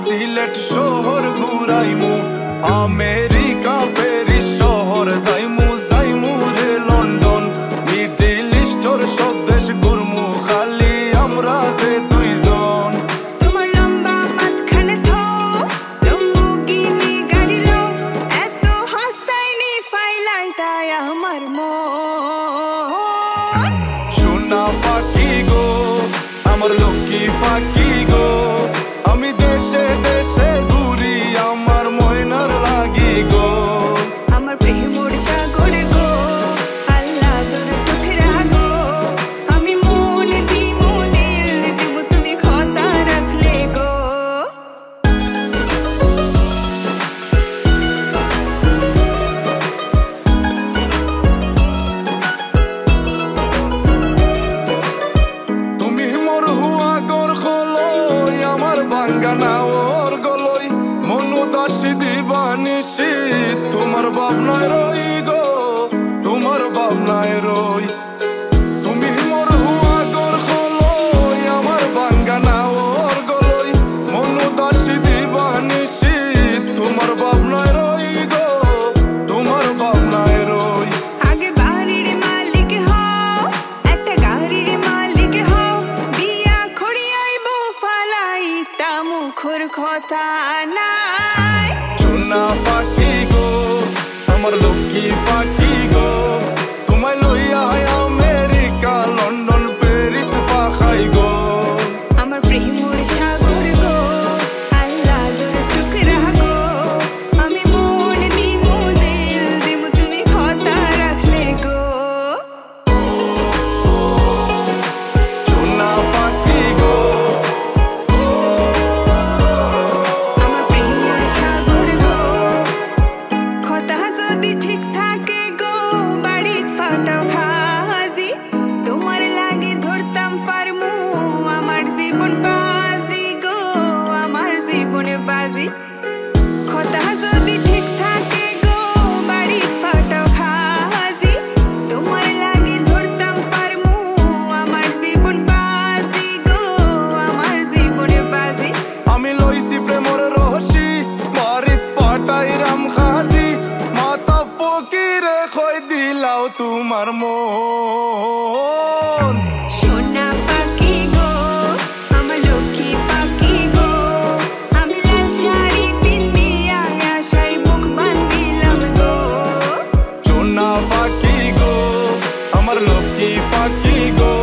সিলেট শহর ঘুরাইমু, America Paris শহর যাইমু, যাইমু রে লন্ডন, মিডল ইস্টর সব দেশ ঘুরমু, খালি আমরা যে দুইজন। তোমার লম্বা মাঝখানে থো লম্বুগিনি গাড়ি লো, এত হাসতাইনি ফাইলাই তাই আমার মন। সোনা পাখি গো আমার লক্ষ্মী পাখি গো, আমি দেশে দেশে ঘুরি আমার ময়নার লাগি গো। আমার প্রেমর সাগর গো আল্লাহ তোর টুকরা গো, আমি মন দিমু দিল দিমু তুমি কথা রাখলে গো। তুমি মোর হুয়া গর খলই আমার বাঙ্গানা ওর গলই, মনু দাসী দিবানিসি তোমার ভাবনায় রই গো, তোমার ভাবনায় রই। তুমি মোর হুয়া গর খলই আমার বাঙ্গানা ওর গলই, মনু দাসী দিবানিসি তোমার ভাবনায় রই গো, তোমার ভাবনায় রই। আগে বাড়ির মালিক হও, একটা গাড়ির মালিক হও, বিয়া খড়িয়াইব ফালাই তা মুখর কথা নাই। সোনা পাখি গো আমার লক্ষ্মী পাখি গো, তোমায় লইয়া আমেরিকা লন্ডন প্যারিস পাখাই গো। আমার প্রেমর সাগর গো আল্লাহ তোর টুকরা গো, আমি মন দিমু দিল দিমু তুমি কথা রাখলে গো। সোনা পাখি গো আমার প্রেমর সাগর গো, কথা যদি ঠিক থাকে গো বাড়িত ফাটাও খাজি, তোমার লাগে ধরতাম পারমু আমার জীবন বাজি গো, আমার জীবন বাজি। কথা যদি ঠিক থাকে গো বাড়িত ফাটাও খাজি, তোমার লাগে ধরতাম পারমু আমার জীবন বাজি গো, আমার জীবন বাজি। আমি লইছি প্রেমর রহসি বাড়িত পাটাইরাম খাজি, মাতা ফকিরে কই দিলাও তোমার মন। সোনা পাখি গো আমার লক্ষ্মী পাখি গো, আমি লাল শাড়ি পিন্দিয়া আশায় বুক বান্ধিলাম গো। সোনা পাখি গো আমার লক্ষ্মী পাখি গো,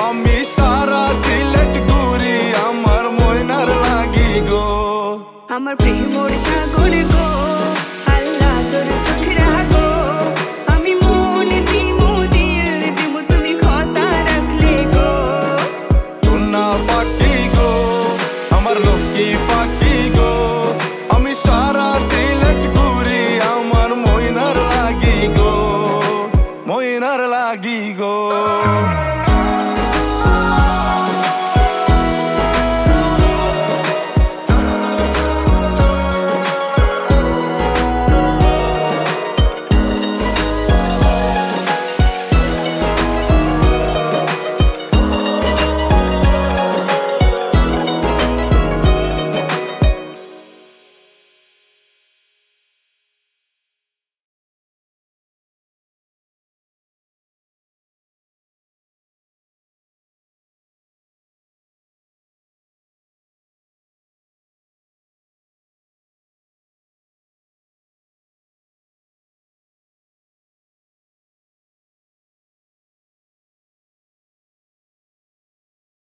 আমি সারা সিলেট ঘুরি আমার ময়নার লাগি গো। আমার প্রেমর